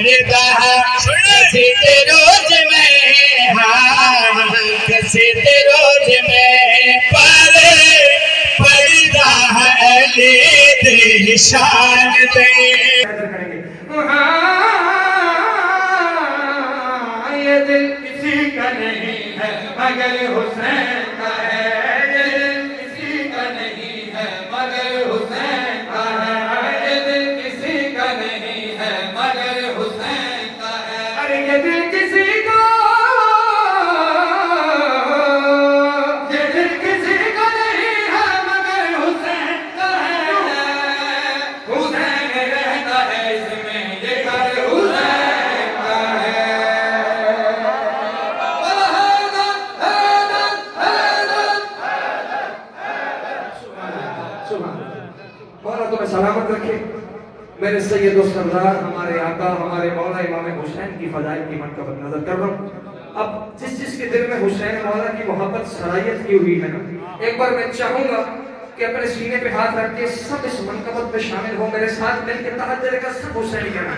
पढ़ता सीते रोज में हाँ सीते रोज में पढ़ता है शान दे ये दिल किसी का नहीं है मगर हुसैन का है। ये दिल किसी का नहीं है मगर हुसैन का है। ये दिल किसी का नहीं है मगर हुसैन का है। अरे ये दिल किसी का ये दिल किसी का नहीं है मगर हुसैन का है। हुसैन रहता है इसमें ये घर हुसैन का है। मौला तुम्हें सलामत रखे। मेरे सैयद व सरदार हमारे आका हमारे मौला इमाम हुसैन की फजाइल की मनकबत नजर कर रहा हूँ। अब जिसके दिल में हुसैन मौला की मोहब्बत सरायत की हुई है ना, एक बार मैं चाहूंगा कि अपने सीने पे हाथ रख के सब इस मनकबत में शामिल हो, मेरे साथ मिलकर तहज्जुद का सब हुसैन कहना।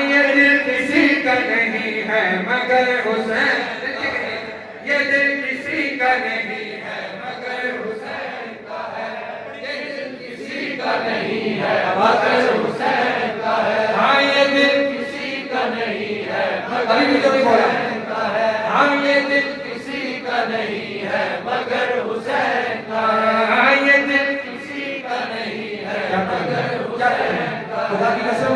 ये दिल किसी का नहीं है मगर हुसैन, ये दिल किसी का नहीं है मगर हुसैन का है। ये दिल किसी का नहीं है मगर हुसैन का है। हाँ ये दिल किसी का नहीं है मगर हुसैन का है। हाँ ये दिल किसी का नहीं है मगर हुसैन का है। हाँ ये दिल किसी का नहीं है मगर हुसैन का है। खुदा की कसम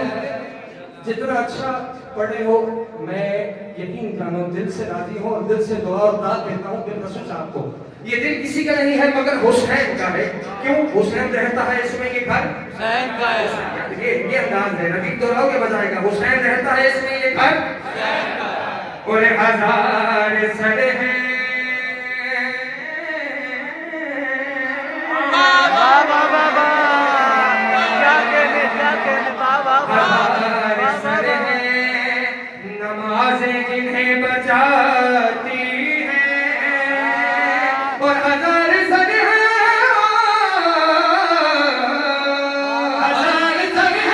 जितना अच्छा पढ़े हो मैं यकीन करो दिल से राजी हूँ और दिल से दुआ और दाद देता हूँ दिल रसूल साहब को। ये दिल किसी का नहीं है मगर हुसैन का है। क्यों? हुसैन रहता है इसमें ये घर हुसैन का है। ये अंदाज है रबीक दोहराओ के बजाएगा। हुसैन रहता है इसमें ये घर हुसैन का है। और हजार सर हैं नमाज़ें जिन्हें बचाती हैं और हजार सर हैं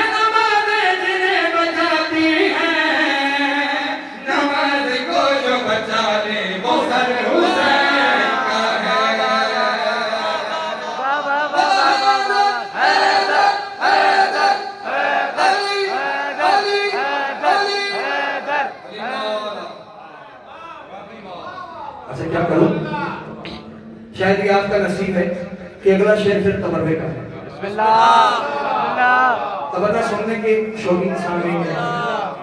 नमाज़ें जिन्हें बचाती हैं। नमाज को जो बचा ले वो सर हुसैन का अच्छा क्या करूं? शायद ये आपका नसीब है कि अगला शेर फिर तबर्रे का है। तबर्रा सुनने के शौकीन सामने हैं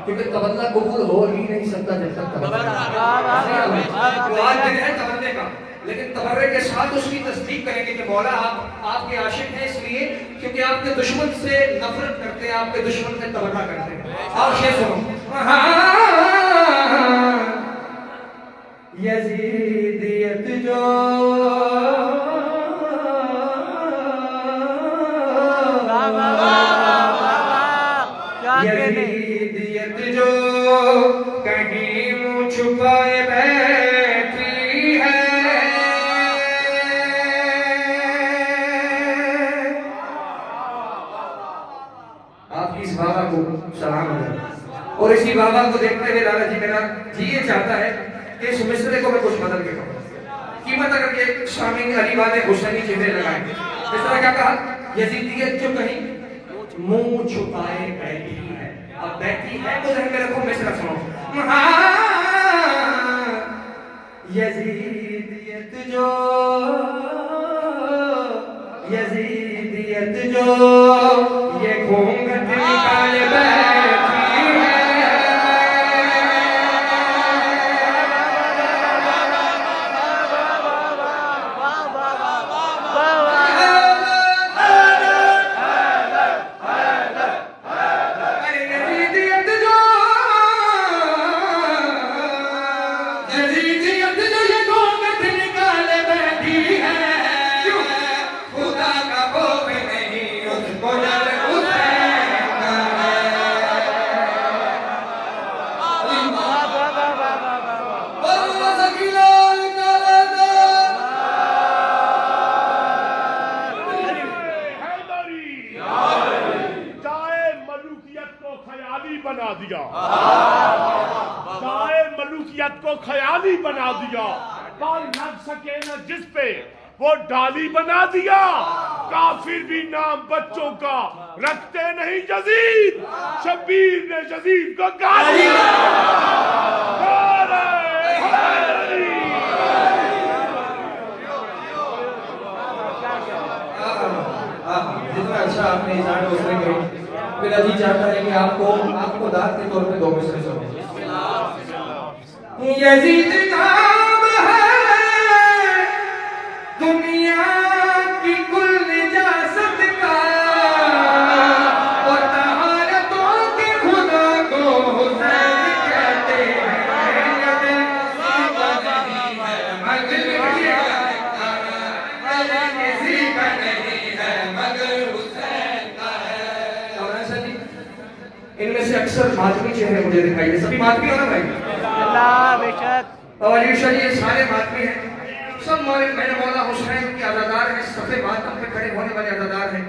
क्योंकि तबर्रा कबूल हो ही नहीं सकता जब तक तबर्रा आज दिन है तबर्रे का। लेकिन तबर्रे के साथ उसकी तस्दीक करेंगे कि मौला आप आपके आशिक हैं इसलिए क्योंकि आपके दुश्मन से नफरत करते हैं, आपके दुश्मन से तबर्रा करते हैं। और शेर सुनो। यजीदियत जो यजीदियत जो कहीं मुँह छुपाए बैठी है। आपकी इस बाबा को सलाम है और इसी बाबा को देखते हुए लाला जी मेरा जी ये चाहता है कि इस मिसरे को मैं कुछ बदल के कहूं। कीमत अगर के शामिल अली वाले हुसैनी चेहरे लगाए इस तरह क्या कहा? यजीदियत जो कहीं मुंह छुपाए बैठी है। अब बैठी है तो ध्यान में रखो मिसरा सुनो। यजीदियत जो यजीदियत जो ये घूंघट निकाले बैठी है। ख्याली बना दिया, दाए मलूकियत को ख्याली बना दिया, पर लग सके न जिस पे वो डाली बना दिया। काफिर भी नाम बच्चों का रखते नहीं जजीद, शब्बीर ने जजीद को गाली। जितना अच्छा आपने इज़ार उसने कही, मेरा जी चाहता है कि आपको दाद के तौर पे 2 मिसरे सुने। यजीद नाम है दुनिया की कुल निजात का, और तहारतों के खुदा को हुसैन कहते हैं। इनमें से अक्सर मातमी चेहरे मुझे दिखाई दे। सभी मातमी हो ना भाई? और ये सारे मातमी हैं। सब मेरे मौला हुसैन के अज़ादार हैं, सफ़े मातम पे खड़े होने वाले अज़ादार हैं।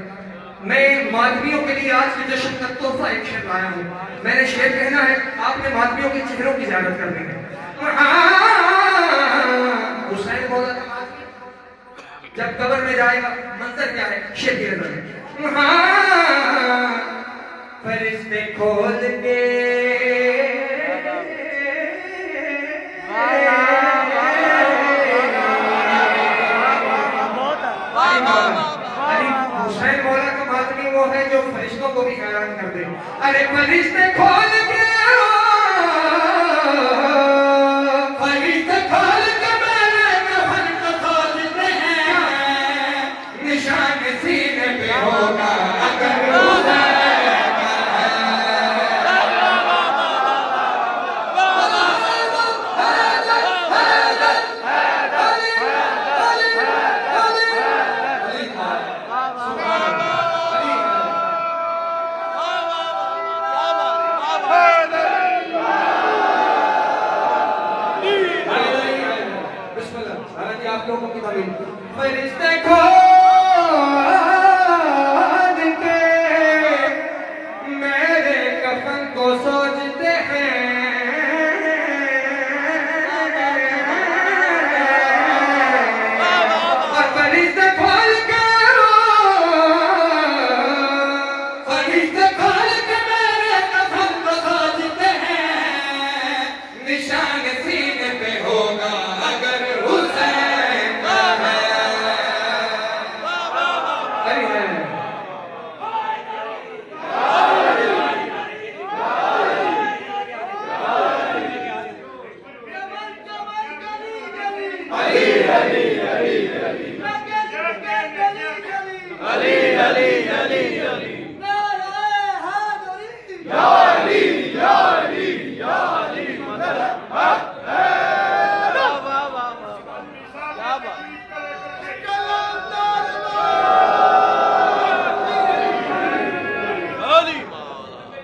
मैं मातमियों के लिए आज के जश्न का तोहफा एक शेर लाया हूँ। मैंने शेर कहना है, आपने मातमियों के चेहरों की ज़ियारत करनी है। हुसैन मौला का मातमी जब कब्र में जाएगा, मंजर क्या है? शेर की नजर है। फरिश्ते खोल के हुसैन मौला का मातमी वो है जो फरिश्तों को भी हैरान कर दे। अरे फरिश्ते खोल के, फरिश्ते खोल के मेरे कफन को खोलते हैं, निशान सीने पे होगा अगर फरिश्ते खोल के मेरे कफन को सोचते हैं, और फरिश्ते खोल के मेरे कफन को सोचते हैं, निशान सीने पे होगा अगर हुसैन का है।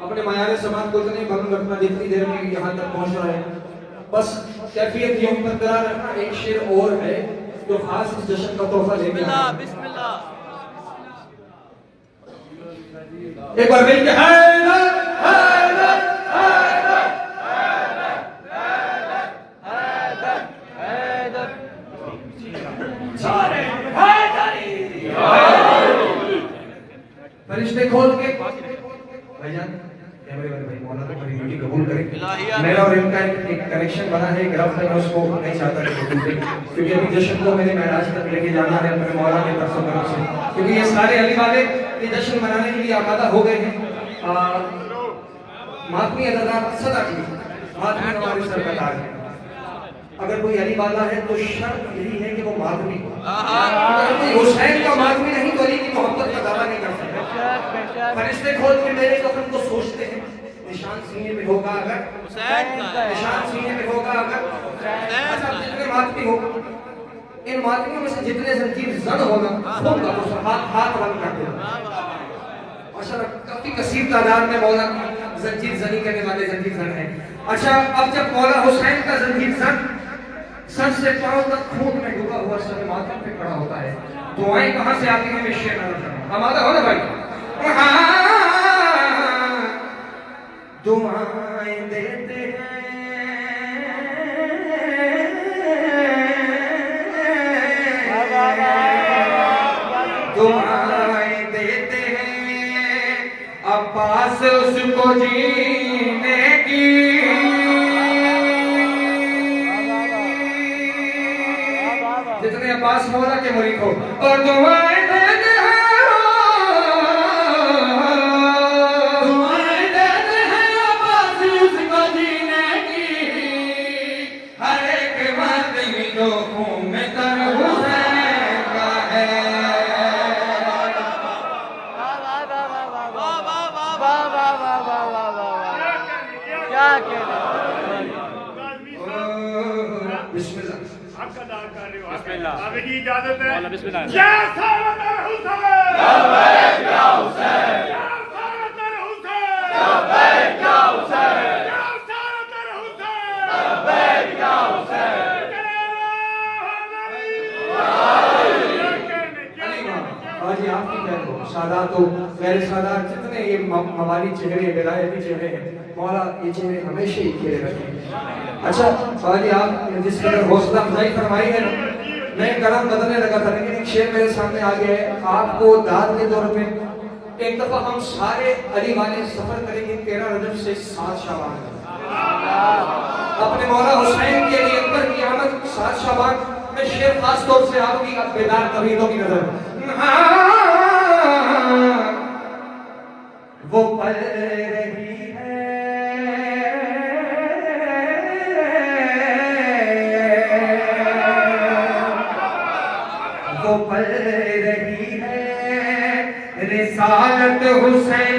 अपने मायारे समाज को इतने भंग रखना जितनी देर में यहाँ तक पहुँच रहा है, बस कैफियत यूं बरकरार रखना। एक शेर और है जो खास इस जश्न का तोहफा लेके आया। एक बार मिलके हैदर हैदर हैदर हैदर हैदर सारे हैदरी फरिश्ते खोल के भाईजान कैमरे वाले भाई मौला तुम्हारी ड्यूटी कबूल करें। मेरा और इनका एक कनेक्शन बना है, ग्राफ मैं उसको नहीं चाहता कि टूटे, क्योंकि अभी जश्न को मैंने महराज तक लेके जाना है अपने मौला के तरफ से, क्योंकि ये सारे अली वाले ये जश्न मनाने के लिए आमादा हो गए हैं। मातमी अज़ादार सदा की मातमी हमारे सर का ताज है। अगर कोई अली वाला है तो शर्त यही है कि वो मातमी हो। अगर कोई हुसैन का मातमी नहीं तो अली की मोहब्बत का दावा नहीं कर सकता। फरिश्ते खोल के मेरे कफन को सोचते हैं, निशान सीने में होगा अगर निशान सीने में होगा अगर। अच्छा, जितने मातमी हो, इन मातमियों में से जितने जंजीर जन होगा खून का तो हाथ बंद कर देना। माशाल्लाह काफी कसीर तादाद में मौला जंजीर जनी करने वाले जंजीर जन हैं। अच्छा, अब जब मौला हुसैन का जंजीर जन सर से पांव तक खून में डूबा हुआ सर मातम पे खड़ा होता है, दुआएं कहां से आती हैं? शेर आमादा हो ना भाई। दुआएं देते हैं, दुआएं देते हैं अब्बास उसको जीने की। जितने अब्बास मौला के मुरीद हो और दुआएं देते हैं, दुआएं देते हैं अब्बास उसको जीने की। हर एक आदमी दुखों में तर हुसैन का है। क्या कहना बिस्मिल्लाह। हक अदा कर रहे हो। बिस्मिल्लाह। आगे की इजाजत है। बिस्मिल्लाह। या सारतर हुसैन, लब्बैक या हुसैन, या सारतर हुसैन, लब्बैक या हुसैन, या सारतर हुसैन, लब्बैक या हुसैन। आज आपकी बहन हो सादात हो, मेरे सादात जितने ये मवाली चेहरे विलायती चेहरे हैं, मौला ये चेहरे हमेशा ही खिले रखें। अच्छा बाजी, आप जिस कदर हौसला अफजाई फरमाई है, मैं कलम बदलने लगा था लेकिन एक शेर मेरे सामने आ गया है। आपको दाद के तौर पे एक दफा हम सारे अली वाले सफर करेंगे 13 रजब से 7 शाबान, अपने मौला हुसैन के लिए अकबर की आमद 7 शाबान में। शेर खास तौर से आपकी बेदार तबीयतों की नजर वो पल रही है, वो पल रही है रिसालत हुसैन